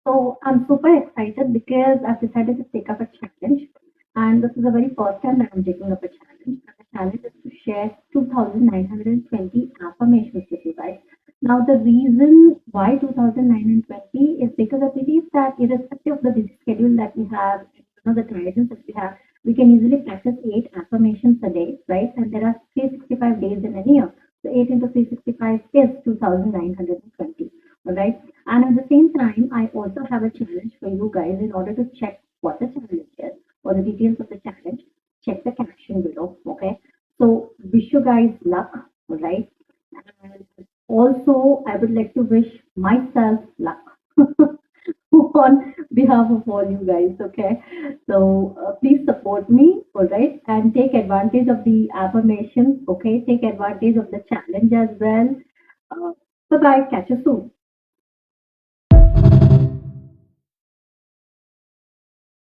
So I'm super excited because I've decided to take up a challenge, and this is the very first time that I'm taking up a challenge. And the challenge is to share 2,920 affirmations with you guys. Now, the reason why 2,920 is because I believe that irrespective of the busy schedule that we have, the guidance that we have, we can easily practice 8 affirmations a day, right? And there are 365 days in a year. So 8 into 365 is 2,920. All right. And at the same time, I also have a challenge for you guys in order to check what the challenge is or the details of the challenge. Check the caption below. Okay. So wish you guys luck. All right. And also, I would like to wish myself luck on behalf of all you guys. Okay. So please support me. All right. And take advantage of the affirmations. Okay. Take advantage of the challenge as well. Bye bye. Catch you soon.